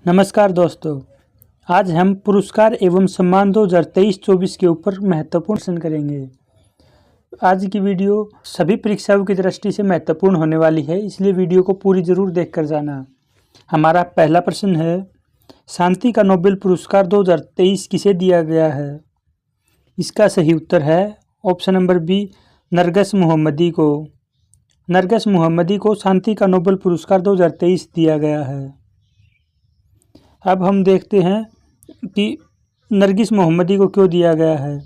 नमस्कार दोस्तों, आज हम पुरस्कार एवं सम्मान 2023-24 के ऊपर महत्वपूर्ण प्रश्न करेंगे। आज की वीडियो सभी परीक्षाओं की दृष्टि से महत्वपूर्ण होने वाली है, इसलिए वीडियो को पूरी जरूर देखकर जाना। हमारा पहला प्रश्न है, शांति का नोबेल पुरस्कार 2023 किसे दिया गया है? इसका सही उत्तर है ऑप्शन नंबर बी, नरगिस मोहम्मदी को। नरगिस मोहम्मदी को शांति का नोबेल पुरस्कार 2023 दिया गया है। अब हम देखते हैं कि नरगिस मोहम्मदी को क्यों दिया गया है।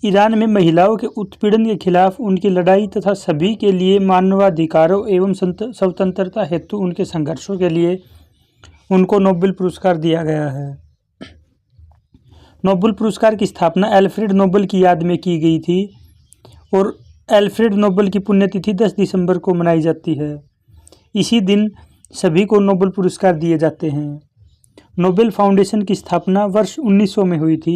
ईरान में महिलाओं के उत्पीड़न के खिलाफ उनकी लड़ाई तथा सभी के लिए मानवाधिकारों एवं स्वतंत्रता हेतु उनके संघर्षों के लिए उनको नोबेल पुरस्कार दिया गया है। नोबेल पुरस्कार की स्थापना अल्फ्रेड नोबेल की याद में की गई थी और अल्फ्रेड नोबेल की पुण्यतिथि 10 दिसंबर को मनाई जाती है। इसी दिन सभी को नोबेल पुरस्कार दिए जाते हैं। नोबेल फाउंडेशन की स्थापना वर्ष 1900 में हुई थी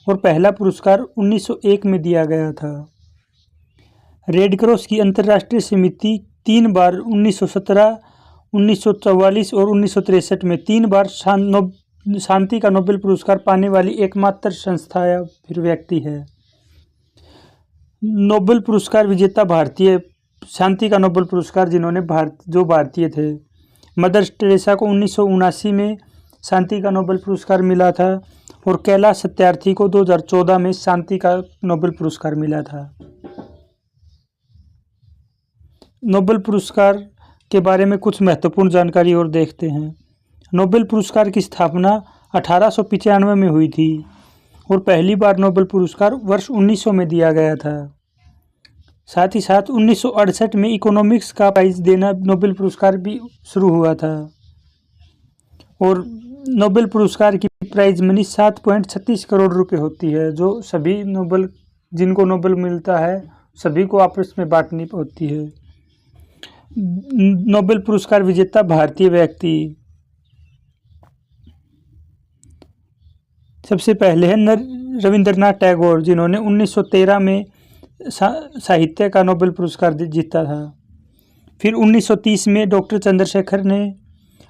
और पहला पुरस्कार 1901 में दिया गया था। रेड क्रॉस की अंतर्राष्ट्रीय समिति 3 बार 1917, 1944 और 1963 में 3 बार शांति का नोबेल पुरस्कार पाने वाली एकमात्र संस्था या फिर व्यक्ति है। नोबेल पुरस्कार विजेता भारतीय शांति का नोबेल पुरस्कार जिन्होंने भारतीय थे। मदर टेरेसा को 1979 में शांति का नोबेल पुरस्कार मिला था और कैलाश सत्यार्थी को 2014 में शांति का नोबेल पुरस्कार मिला था। नोबेल पुरस्कार के बारे में कुछ महत्वपूर्ण जानकारी और देखते हैं। नोबेल पुरस्कार की स्थापना 1895 में हुई थी और पहली बार नोबेल पुरस्कार वर्ष 1900 में दिया गया था। साथ ही साथ 1968 में इकोनॉमिक्स का प्राइज देना नोबेल पुरस्कार भी शुरू हुआ था और नोबेल पुरस्कार की प्राइज मनी 7.36 करोड़ रुपए होती है, जो सभी जिनको नोबेल मिलता है सभी को आपस में बांटनी होती है। नोबेल पुरस्कार विजेता भारतीय व्यक्ति सबसे पहले है रविंद्रनाथ टैगोर, जिन्होंने 1913 में साहित्य का नोबेल पुरस्कार जीता था। फिर 1930 में डॉक्टर चंद्रशेखर ने,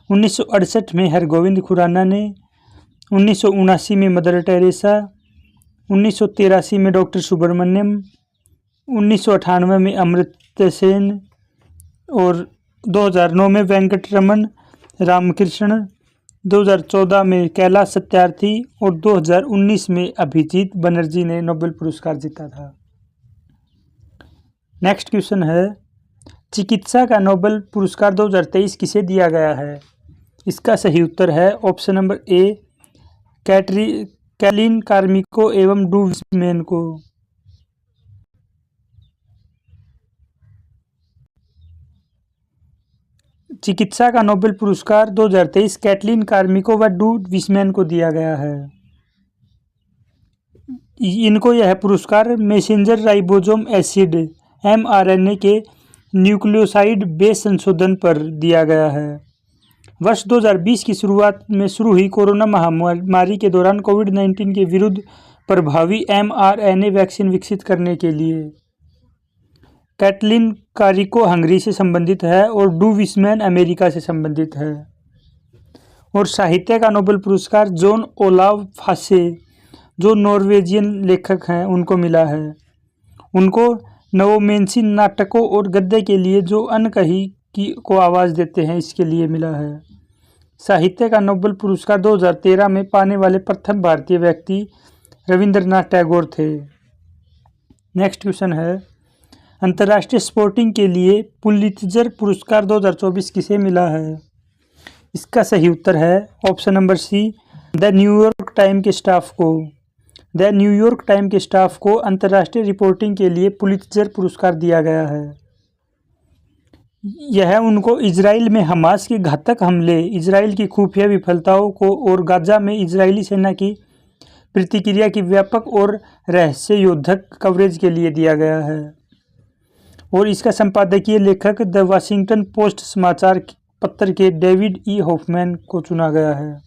1968 में हरगोविंद खुराना ने, 1979 में मदर टेरेसा, 1983 में डॉक्टर सुब्रमण्यम, 1998 में अमर्त्य सेन और 2009 में वेंकटरमन रामकृष्ण, 2014 में कैलाश सत्यार्थी और 2019 में अभिजीत बनर्जी ने नोबेल पुरस्कार जीता था। नेक्स्ट क्वेश्चन है, चिकित्सा का नोबेल पुरस्कार 2023 किसे दिया गया है? इसका सही उत्तर है ऑप्शन नंबर ए, कैटलीन कार्मिको एवं डू विस्मैन को। चिकित्सा का नोबेल पुरस्कार 2023 कैटलीन कार्मिको व डू विस्मैन को दिया गया है। इनको यह पुरस्कार मैसेंजर राइबोसोम एसिड mRNA के न्यूक्लियोसाइड बेस संशोधन पर दिया गया है। वर्ष 2020 की शुरुआत में शुरू हुई कोरोना महामारी के दौरान कोविड-19 के विरुद्ध प्रभावी mRNA वैक्सीन विकसित करने के लिए कैटलीन कारिको हंगरी से संबंधित है और डू विस्मैन अमेरिका से संबंधित है। और साहित्य का नोबेल पुरस्कार जॉन ओलाव फासे, जो नॉर्वेजियन लेखक हैं, उनको मिला है। उनको नवोमेंसी नाटकों और गद्य के लिए जो अनकही को आवाज़ देते हैं इसके लिए मिला है। साहित्य का नोबेल पुरस्कार 2013 में पाने वाले प्रथम भारतीय व्यक्ति रविंद्रनाथ टैगोर थे। नेक्स्ट क्वेश्चन है, अंतर्राष्ट्रीय स्पोर्टिंग के लिए पुलित्जर पुरस्कार 2024 किसे मिला है? इसका सही उत्तर है option number C, the New York time के स्टाफ को। द न्यूयॉर्क टाइम के स्टाफ को अंतर्राष्ट्रीय रिपोर्टिंग के लिए पुलित्जर पुरस्कार दिया गया है। यह उनको इजराइल में हमास के घातक हमले, इजराइल की खुफिया विफलताओं को और गाजा में इजरायली सेना की प्रतिक्रिया की व्यापक और रहस्ययोधक कवरेज के लिए दिया गया है। और इसका संपादकीय लेखक द वाशिंगटन पोस्ट समाचार पत्र के डेविड ई हॉफमैन को चुना गया है।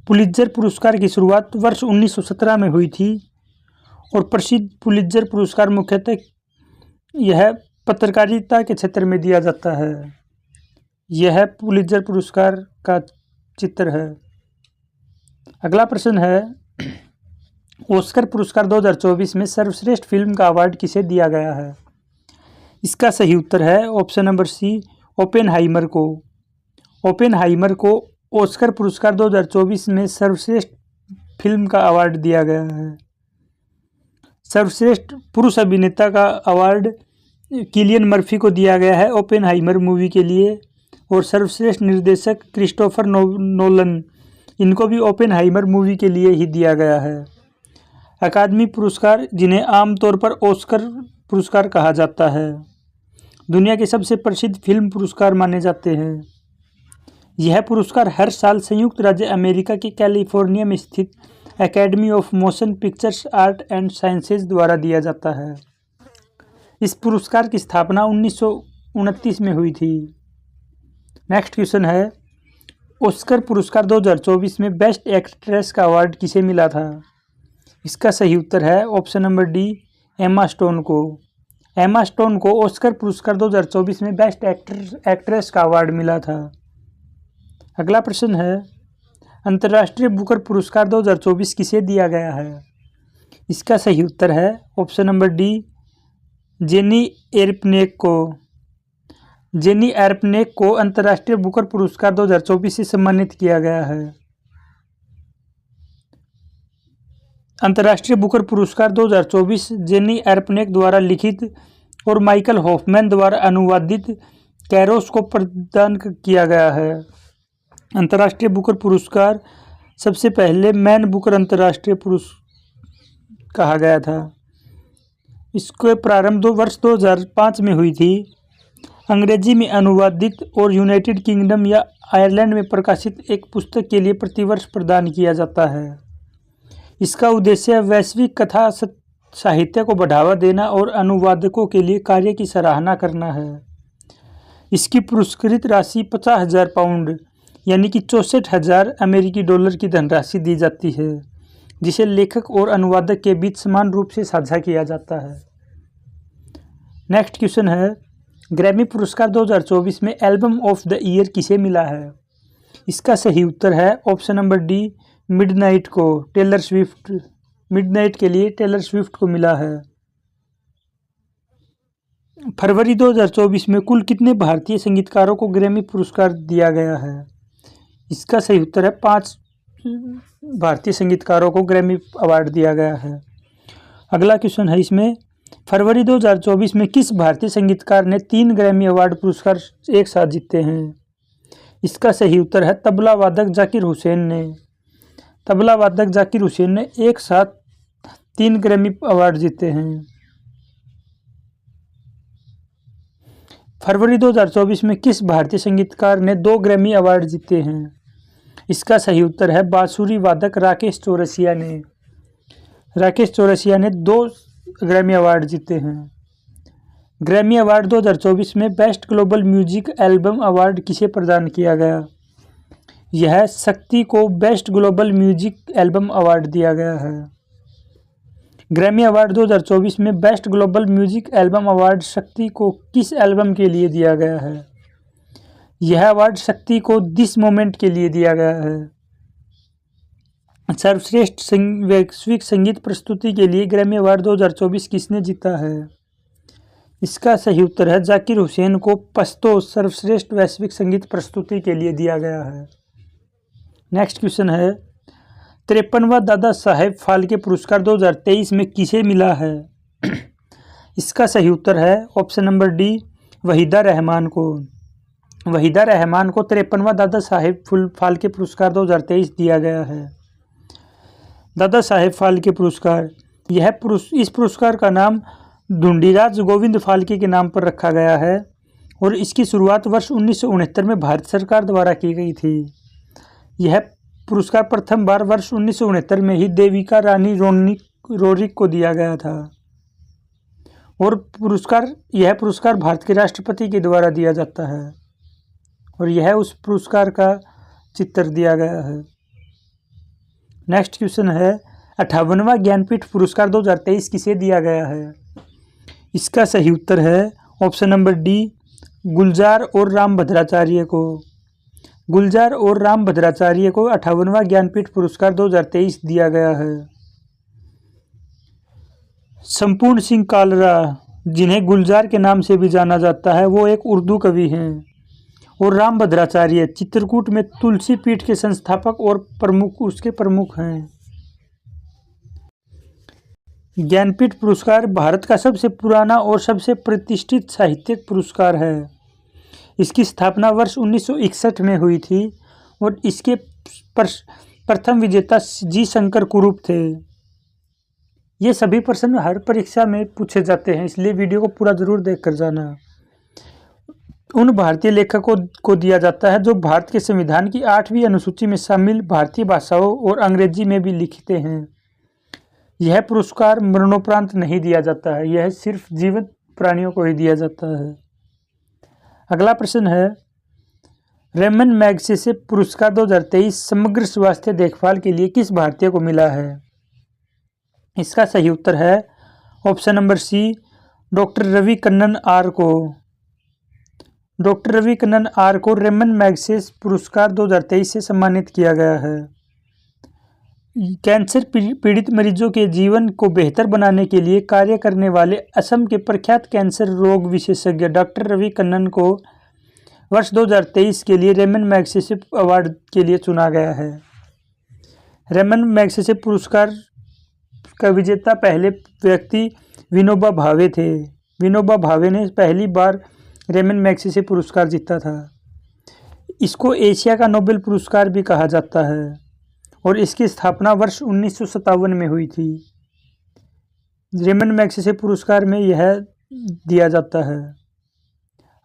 पुलित्जर पुरस्कार की शुरुआत वर्ष 1917 में हुई थी और प्रसिद्ध पुलित्जर पुरस्कार मुख्यतः यह पत्रकारिता के क्षेत्र में दिया जाता है। यह पुलित्जर पुरस्कार का चित्र है। अगला प्रश्न है, ऑस्कर पुरस्कार 2024 में सर्वश्रेष्ठ फिल्म का अवार्ड किसे दिया गया है? इसका सही उत्तर है ऑप्शन नंबर सी, ओपेनहाइमर को। ओपेनहाइमर को ऑस्कर पुरस्कार 2024 में सर्वश्रेष्ठ फिल्म का अवार्ड दिया गया है। सर्वश्रेष्ठ पुरुष अभिनेता का अवार्ड किलियन मर्फी को दिया गया है ओपेनहाइमर मूवी के लिए, और सर्वश्रेष्ठ निर्देशक क्रिस्टोफर नोलन, इनको भी ओपेनहाइमर मूवी के लिए ही दिया गया है। अकादमी पुरस्कार, जिन्हें आमतौर पर ऑस्कर पुरस्कार कहा जाता है, दुनिया के सबसे प्रसिद्ध फिल्म पुरस्कार माने जाते हैं। यह पुरस्कार हर साल संयुक्त राज्य अमेरिका के कैलिफोर्निया में स्थित academy of motion pictures art and sciences द्वारा दिया जाता है। इस पुरस्कार की स्थापना 1929 में हुई थी। नेक्स्ट क्वेश्चन है, ऑस्कर पुरस्कार 2024 में बेस्ट एक्ट्रेस का अवार्ड किसे मिला था? इसका सही उत्तर है option number D, Emma Stone को। एमा स्टोन को ऑस्कर पुरस्कार 2024 में बेस्ट एक्ट्रेस का अवार्ड मिला था। अगला प्रश्न है, अंतर्राष्ट्रीय बुकर पुरस्कार 2024 किसे दिया गया है? इसका सही उत्तर है ऑप्शन नंबर डी, जेनी एरपनेक को। जेनी एरपनेक को अंतर्राष्ट्रीय बुकर पुरस्कार 2024 से सम्मानित किया गया है। अंतर्राष्ट्रीय बुकर पुरस्कार 2024 जेनी एरपनेक द्वारा लिखित और माइकल हॉफमैन द्वारा अनुवादित कैरोस को प्रदान किया गया है। अंतर्राष्ट्रीय बुकर पुरस्कार सबसे पहले मैन बुकर अंतर्राष्ट्रीय पुरस्कार कहा गया था। इसके प्रारंभ वर्ष 2005 में हुई थी। अंग्रेजी में अनुवादित और यूनाइटेड किंगडम या आयरलैंड में प्रकाशित एक पुस्तक के लिए प्रतिवर्ष प्रदान किया जाता है। इसका उद्देश्य वैश्विक कथा साहित्य को बढ़ावा देना और अनुवादकों के लिए कार्य की सराहना करना है। इसकी पुरस्कृत राशि 50,000 पाउंड यानी कि 64,000 अमेरिकी डॉलर की धनराशि दी जाती है, जिसे लेखक और अनुवादक के बीच समान रूप से साझा किया जाता है। नेक्स्ट क्वेश्चन है, ग्रैमी पुरस्कार 2024 में एल्बम ऑफ द ईयर किसे मिला है? इसका सही उत्तर है ऑप्शन नंबर डी, मिडनाइट को। टेलर स्विफ्ट, मिडनाइट के लिए टेलर स्विफ्ट को मिला है। फरवरी 2024 में कुल कितने भारतीय संगीतकारों को ग्रैमी पुरस्कार दिया गया है? इसका सही उत्तर है 5 भारतीय संगीतकारों को ग्रैमी अवार्ड दिया गया है। अगला क्वेश्चन है इसमें, फरवरी 2024 में किस भारतीय संगीतकार ने 3 ग्रैमी अवार्ड पुरस्कार एक साथ जीते हैं? इसका सही उत्तर है तबला वादक जाकिर हुसैन ने। तबला वादक जाकिर हुसैन ने एक साथ 3 ग्रैमी अवार्ड जीते हैं। फरवरी 2024 में किस भारतीय संगीतकार ने 2 ग्रैमी अवार्ड जीते हैं? इसका सही उत्तर है बांसुरी वादक राकेश चौरसिया ने। राकेश चौरसिया ने 2 ग्रैमी अवार्ड जीते हैं। ग्रैमी अवार्ड 2024 में best global music album award किसे प्रदान किया गया? यह शक्ति को best global music album award दिया गया है। ग्रैमी अवार्ड 2024 में best global music album award शक्ति को किस एल्बम के लिए दिया गया है? यह अवार्ड शक्ति को दिस मोमेंट के लिए दिया गया है। सर्वश्रेष्ठ वैश्विक संगीत प्रस्तुति के लिए ग्रैमी अवार्ड 2024 किसने जीता है? इसका सही उत्तर है जाकिर हुसैन को पश्तो सर्वश्रेष्ठ वैश्विक संगीत प्रस्तुति के लिए दिया गया है। नेक्स्ट क्वेश्चन है, 53वां दादा साहेब फाल्के पुरस्कार 2023 में किसे मिला है? इसका सही उत्तर है option number D, Waheeda Rehman को। वहीदा रहमान को 53वां दादा साहेब फाल्के पुरस्कार 2023 दिया गया है। दादा साहेब फाल्के पुरस्कार, इस पुरस्कार का नाम ढूंढीराज गोविंद फाल्के के नाम पर रखा गया है और इसकी शुरुआत वर्ष 1969 में भारत सरकार द्वारा की गई थी। यह पुरस्कार प्रथम बार वर्ष 1969 में ही देविका रानी रोरिक को दिया गया था और यह पुरस्कार भारत के राष्ट्रपति के द्वारा दिया जाता है और यह उस पुरस्कार का चित्र दिया गया है। नेक्स्ट क्वेश्चन है, 58वां ज्ञानपीठ पुरस्कार 2023 किसे दिया गया है? इसका सही उत्तर है ऑप्शन नंबर डी, गुलजार और राम भद्राचार्य को। गुलजार और राम भद्राचार्य को 58वां ज्ञानपीठ पुरस्कार 2023 दिया गया है। संपूर्ण सिंह कालरा, जिन्हें गुलजार के नाम से भी जाना जाता है, वो एक उर्दू कवि हैं। और राम भद्राचार्य चित्रकूट में तुलसी पीठ के संस्थापक और उसके प्रमुख हैं। ज्ञानपीठ पुरस्कार भारत का सबसे पुराना और सबसे प्रतिष्ठित साहित्यिक पुरस्कार है। इसकी स्थापना वर्ष 1961 में हुई थी और इसके प्रथम विजेता जी शंकर कुरूप थे। ये सभी प्रश्न हर परीक्षा में पूछे जाते हैं, इसलिए वीडियो को पूरा जरूर देखकर जाना। उन भारतीय लेखकों को दिया जाता है जो भारत के संविधान की 8वीं अनुसूची में शामिल भारतीय भाषाओं और अंग्रेजी में भी लिखते हैं। यह पुरस्कार मरणोपरांत नहीं दिया जाता है, यह सिर्फ जीवित प्राणियों को ही दिया जाता है। अगला प्रश्न है, रेमन मैगसेसे पुरस्कार 2023 समग्र स्वास्थ्य देखभाल के लिए किस भारतीय को मिला है? इसका सही उत्तर है option number C, doctor Ravi Kannan R को। डॉक्टर रवि कन्नन आर को रेमन मैगसेसे पुरस्कार 2023 से सम्मानित किया गया है। कैंसर पीड़ित मरीजों के जीवन को बेहतर बनाने के लिए कार्य करने वाले असम के प्रख्यात कैंसर रोग विशेषज्ञ डॉक्टर रवि कन्नन को वर्ष 2023 के लिए रेमन मैगसेसे अवार्ड के लिए चुना गया है। रेमन मैगसेसे पुरस्कार का विजेता पहले व्यक्ति विनोबा भावे थे। विनोबा भावे ने पहली बार रेमन मैगसेसे पुरस्कार जीता था। इसको एशिया का नोबेल पुरस्कार भी कहा जाता है और इसकी स्थापना वर्ष 1957 में हुई थी। रेमन मैगसेसे पुरस्कार में यह दिया जाता है।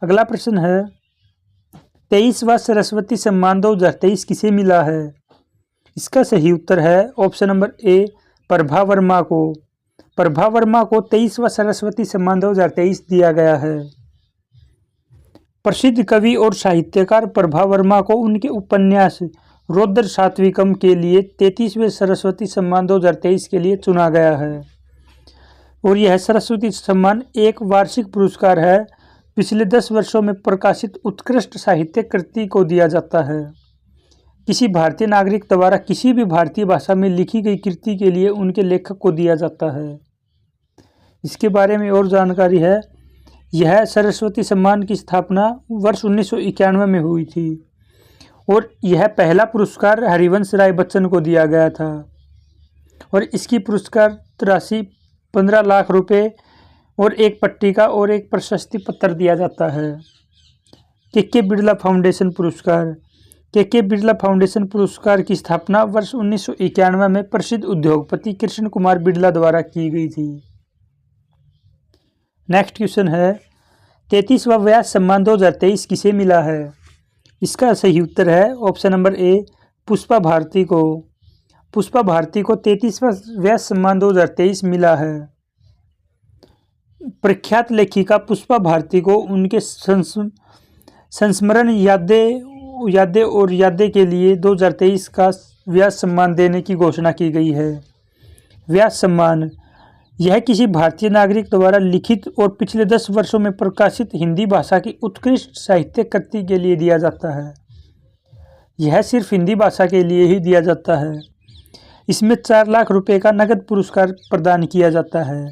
अगला प्रश्न है, 23वां सरस्वती सम्मान 2023 किसे मिला है? इसका सही उत्तर है ऑप्शन नंबर ए, प्रभा वर्मा को। प्रभा वर्मा को 23वां सरस्वती सम्मान 2023 दिया गया है। प्रसिद्ध कवि और साहित्यकार प्रभा वर्मा को उनके उपन्यास रौद्र सात्विकम के लिए 33वें सरस्वती सम्मान 2023 के लिए चुना गया है और यह सरस्वती सम्मान एक वार्षिक पुरस्कार है। पिछले 10 वर्षों में प्रकाशित उत्कृष्ट साहित्य कृति को दिया जाता है। किसी भारतीय नागरिक द्वारा किसी भी भारतीय भाषा में लिखी गई कृति के लिए उनके लेखक को दिया जाता है। इसके बारे में और जानकारी है, यह सरस्वती सम्मान की स्थापना वर्ष 1991 में हुई थी और यह पहला पुरस्कार हरिवंश राय बच्चन को दिया गया था और इसकी पुरस्कार राशि 15 लाख रुपए और एक पट्टिका और एक प्रशस्ति पत्र दिया जाता है। के बिरला फाउंडेशन पुरस्कार। के बिरला फाउंडेशन पुरस्कार की स्थापना वर्ष 1991 में प्रसिद्ध उद्योगपति कृष्ण कुमार बिरला द्वारा की गई थी। नेक्स्ट क्वेश्चन है, 33वां व्यास सम्मान 2023 किसे मिला है? इसका सही उत्तर है option number A, Pushpa Bharti को। पुष्पा भारती को 33वां व्यास सम्मान 2023 मिला है। प्रख्यात लेखिका पुष्पा भारती को उनके संस्मरण यादें के लिए 2023 का व्यास सम्मान देने की घोषणा की गई है। व्यास सम्मान यह किसी भारतीय नागरिक द्वारा लिखित और पिछले 10 वर्षों में प्रकाशित हिंदी भाषा की उत्कृष्ट साहित्य कृति के लिए दिया जाता है। यह सिर्फ हिंदी भाषा के लिए ही दिया जाता है। इसमें 4 लाख रुपए का नगद पुरस्कार प्रदान किया जाता है।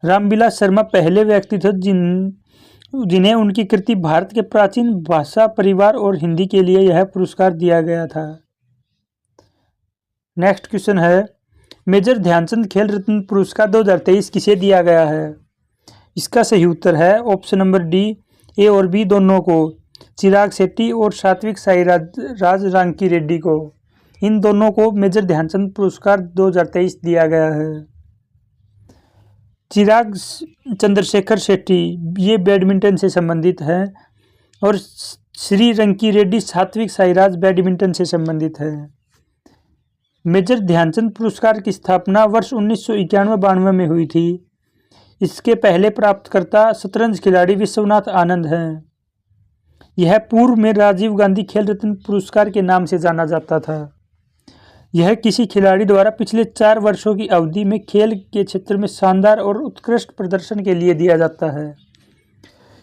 रामविलास शर्मा पहले व्यक्ति थे जिन्हें उनकी कृति भारत के प्राचीन भाषा परिवार और हिंदी के लिए यह पुरस्कार दिया गया था। नेक्स्ट क्वेश्चन है, मेजर ध्यानचंद खेल रत्न पुरस्कार 2023 किसे दिया गया है? इसका सही उत्तर है ऑप्शन नंबर डी, ए और बी दोनों को। चिराग शेट्टी और सात्विक साईराज रांकी रेड्डी को, इन दोनों को मेजर ध्यानचंद पुरस्कार 2023 दिया गया है। चिराग चंद्रशेखर शेट्टी ये बैडमिंटन से संबंधित हैं और श्री रंकी रेड्डी सात्विक साईराज बैडमिंटन से संबंधित है। मेजर ध्यानचंद पुरस्कार की स्थापना वर्ष 1991-92 में हुई थी। इसके पहले प्राप्तकर्ता शतरंज खिलाड़ी विश्वनाथ आनंद हैं। यह पूर्व में राजीव गांधी खेल रत्न पुरस्कार के नाम से जाना जाता था। यह किसी खिलाड़ी द्वारा पिछले 4 वर्षों की अवधि में खेल के क्षेत्र में शानदार और उत्कृष्ट प्रदर्शन के लिए दिया जाता है।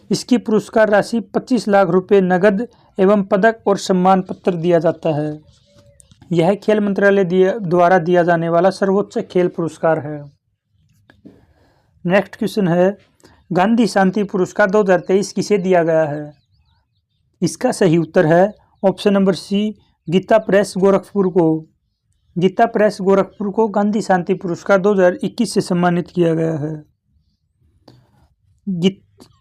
इसकी पुरस्कार राशि 25 लाख रुपए नगद एवं पदक और सम्मान पत्र दिया जाता है। यह खेल मंत्रालय द्वारा दिया जाने वाला सर्वोच्च खेल पुरस्कार है। नेक्स्ट क्वेश्चन है, गांधी शांति पुरस्कार 2023 किसे दिया गया है? इसका सही उत्तर है option number C, Gita press Gorakhpur को। गीता प्रेस गोरखपुर को गांधी शांति पुरस्कार 2021 से सम्मानित किया गया है।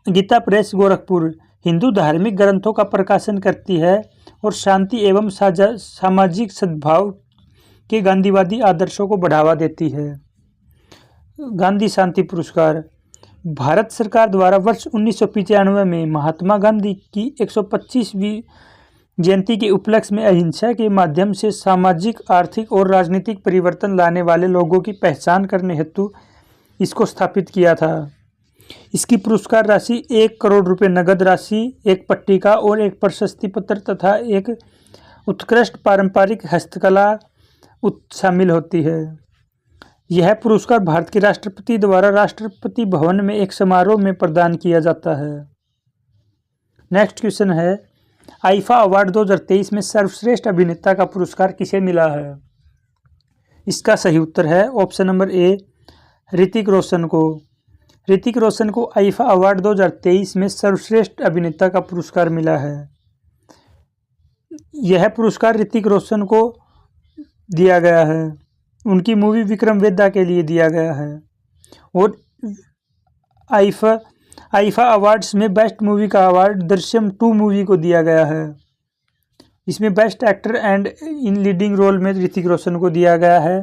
गीता प्रेस गोरखपुर हिंदू धार्मिक ग्रंथों का प्रकाशन करती है और शांति एवं सामाजिक सद्भाव के गांधीवादी आदर्शों को बढ़ावा देती है। गांधी शांति पुरस्कार भारत सरकार द्वारा वर्ष 1995 में महात्मा गांधी की 125वीं जयंती के उपलक्ष्य में अहिंसा के माध्यम से सामाजिक, आर्थिक और राजनीतिक परिवर्तन लाने वाले लोगों की पहचान करने हेतु इसको स्थापित किया था। इसकी पुरस्कार राशि 1 करोड़ रुपए नगद राशि, एक पट्टिका और एक प्रशस्ति पत्र तथा एक उत्कृष्ट पारंपरिक हस्तकला शामिल होती है। यह पुरस्कार भारत के राष्ट्रपति द्वारा राष्ट्रपति भवन में एक समारोह में प्रदान किया जाता है। नेक्स्ट क्वेश्चन है, आईफा अवार्ड 2023 में सर्वश्रेष्ठ अभिनेता का पुरस्कार किसे मिला है? इसका सही उत्तर है ऑप्शन नंबर ए, ऋतिक रोशन को। ऋतिक रोशन को आईफा अवार्ड 2023 में सर्वश्रेष्ठ अभिनेता का पुरस्कार मिला है। यह पुरस्कार ऋतिक रोशन को दिया गया है, उनकी मूवी विक्रम वेदा के लिए दिया गया है। और आईफा अवार्ड्स में बेस्ट मूवी का अवार्ड दृश्यम 2 मूवी को दिया गया है। इसमें best actor and in leading role में ऋतिक रोशन को दिया गया है।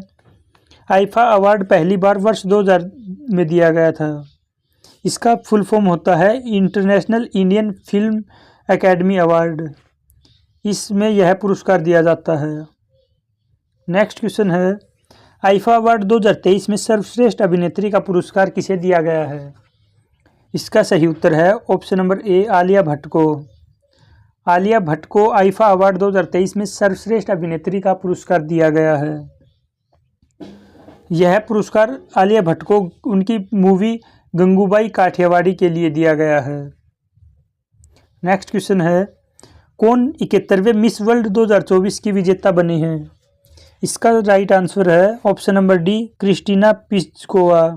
आईफा अवार्ड पहली बार वर्ष 2000 में दिया गया था। इसका फुल फॉर्म होता है international Indian film academy award. इसमें यह पुरस्कार दिया जाता है। नेक्स्ट क्वेश्चन है, आईफा अवार्ड 2023 में सर्वश्रेष्ठ अभिनेत्री का पुरस्कार किसे दिया गया है? इसका सही उत्तर है ऑप्शन नंबर ए, आलिया भट्ट को। आलिया भट्ट को आईफा अवार्ड 2023 में सर्वश्रेष्ठ अभिनेत्री का पुरस्कार दिया गया है। यह पुरस्कार आलिया भट्ट को उनकी मूवी गंगूबाई काठियावाड़ी के लिए दिया गया है। नेक्स्ट क्वेश्चन है, कौन 71वें मिस वर्ल्ड 2024 की विजेता बनी है? इसका राइट आंसर है option number D, Krystyna Pyszkova.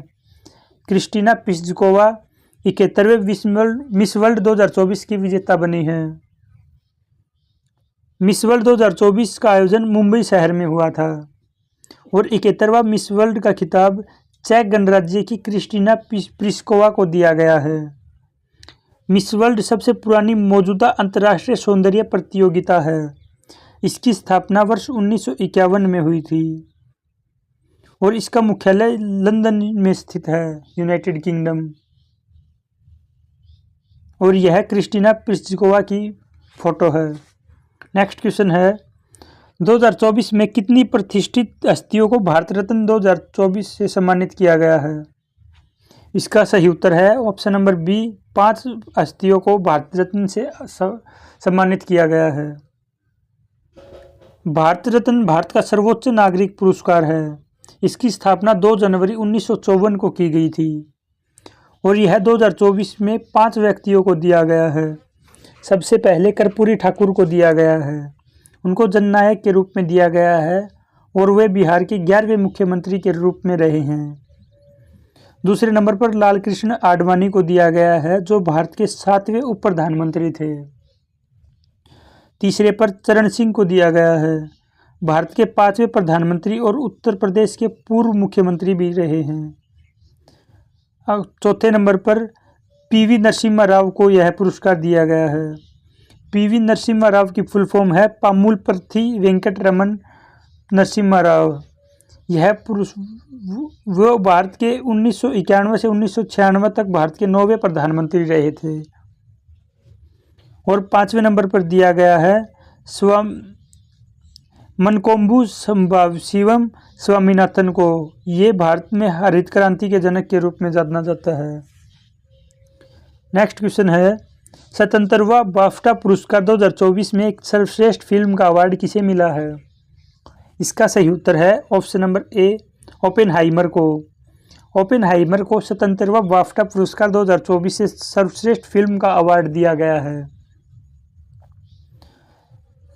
Krystyna Pyszkova 71वें मिस वर्ल्ड 2024 की विजेता बनी है। मिस वर्ल्ड 2024 का आयोजन मुंबई शहर में हुआ था और 71वां मिस वर्ल्ड का खिताब चेक गणराज्य की क्रिस्टीना प्लिस्कोवा को दिया गया है। मिस वर्ल्ड सबसे पुरानी मौजूदा अंतर्राष्ट्रीय सौंदर्य प्रतियोगिता है। इसकी स्थापना वर्ष 1951 में हुई थी और इसका मुख्यालय लंदन में स्थित है, यूनाइटेड किंगडम। और यह क्रिस्टीना प्लिस्कोवा की फोटो है। नेक्स्ट क्वेश्चन है, 2024 में कितनी प्रतिष्ठित हस्तियों को भारत रत्न 2024 से सम्मानित किया गया है? इसका सही उत्तर है ऑप्शन नंबर बी, 5 हस्तियों को भारत रत्न से सम्मानित किया गया है। भारत रत्न भारत का सर्वोच्च नागरिक पुरस्कार है। इसकी स्थापना 2 जनवरी 1954 को की गई थी और यह 2024 में 5 व्यक्तियों को दिया गया है। सबसे पहले कर्पूरी ठाकुर को दिया गया है, उनको जननायक के रूप में दिया गया है और वे बिहार के 11वें मुख्यमंत्री के रूप में रहे हैं। दूसरे नंबर पर लाल कृष्ण आडवाणी को दिया गया है, जो भारत के 7वें उप प्रधानमंत्री थे। तीसरे पर चरण सिंह को दिया गया है, भारत के 5वें प्रधानमंत्री और उत्तर प्रदेश के पूर्व मुख्यमंत्री भी रहे हैं। चौथे नंबर पर पीवी नरसिम्हा राव को यह पुरस्कार दिया गया है। पीवी नरसिम्हा राव की फुल फॉर्म है पामुलपर्थी वेंकट रमन नरसिम्हा राव। यह वो भारत के 1991 से 1996 तक भारत के 9वें प्रधानमंत्री रहे थे। और 5वें नंबर पर दिया गया है मनकोम्बु शिवम स्वामीनाथन को। ये भारत में हरित क्रांति के जनक के रूप में जाना जाता है। नेक्स्ट क्वेश्चन है, 77वां बाफ्टा पुरस्कार 2024 में एक सर्वश्रेष्ठ फिल्म का अवार्ड किसे मिला है? इसका सही उत्तर है ऑप्शन नंबर ए, ओपेनहाइमर को। ओपेनहाइमर को 77वां बाफ्टा पुरस्कार 2024 से सर्वश्रेष्ठ फिल्म का अवार्ड दिया गया है।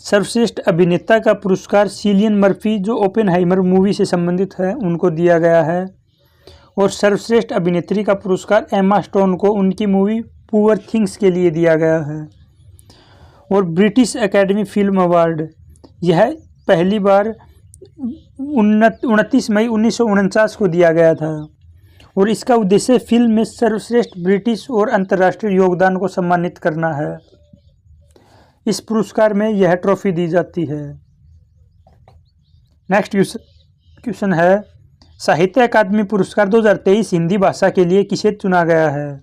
सर्वश्रेष्ठ अभिनेता का पुरस्कार सिलियन मर्फी, जो ओपेनहाइमर मूवी से संबंधित है, उनको दिया गया है। और सर्वश्रेष्ठ अभिनेत्री का पुरस्कार एमा स्टोन को उनकी मूवी पुअर थिंग्स के लिए दिया गया है। और ब्रिटिश एकेडमी फिल्म अवार्ड, यह पहली बार 29 मई 1949 को दिया गया था और इसका उद्देश्य फिल्म में सर्वश्रेष्ठ ब्रिटिश और अंतर्राष्ट्रीय योगदान को सम्मानित करना है। इस पुरस्कार में यह ट्रॉफी दी जाती है। नेक्स्ट क्वेश्चन है, साहित्य अकादमी पुरस्कार 2023 हिंदी भाषा के लिए किसे चुना गया है?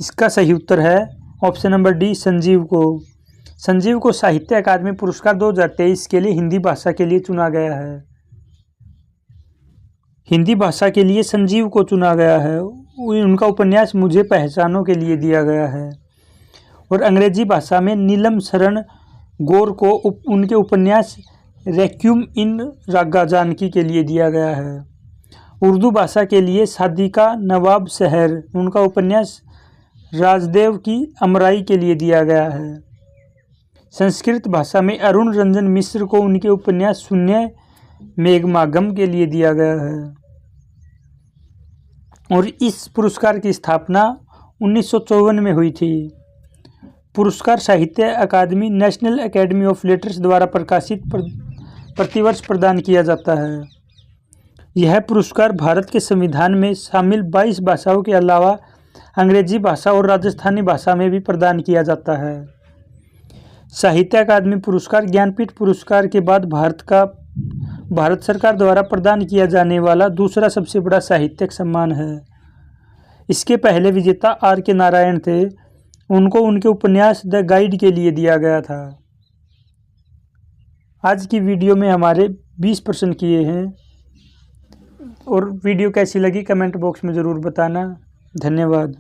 इसका सही उत्तर है ऑप्शन नंबर डी, संजीव को। संजीव को साहित्य अकादमी पुरस्कार 2023 के लिए हिंदी भाषा के लिए चुना गया है। हिंदी भाषा के लिए संजीव को चुना गया है। उनका उपन्यास मुझे पहचानों के लिए दिया गया है। और अंग्रेजी भाषा में नीलम शरण गौर को उनके उपन्यास रेक्यूम इन रागा जानकी के लिए दिया गया है। उर्दू भाषा के लिए सादिका नवाब शहर, उनका उपन्यास राजदेव की अमराई के लिए दिया गया है। संस्कृत भाषा में अरुण रंजन मिश्र को उनके उपन्यास शून्य मेघमागम के लिए दिया गया है। और इस पुरस्कार की स्थापना 1954 में हुई थी। पुरस्कार साहित्य अकादमी, नेशनल एकेडमी ऑफ लेटर्स द्वारा प्रकाशित प्रतिवर्ष प्रदान किया जाता है। यह पुरस्कार भारत के संविधान में शामिल 22 भाषाओं के अलावा अंग्रेजी भाषा और राजस्थानी भाषा में भी प्रदान किया जाता है। साहित्य अकादमी पुरस्कार ज्ञानपीठ पुरस्कार के बाद भारत सरकार द्वारा प्रदान किया जाने वाला दूसरा सबसे बड़ा साहित्यिक सम्मान है। इसके पहले विजेता R.K. नारायण थे, उनको उनके उपन्यास द गाइड के लिए दिया गया था। आज की वीडियो में हमारे 20 प्रश्न किए हैं और वीडियो कैसी लगी कमेंट बॉक्स में ज़रूर बताना। धन्यवाद।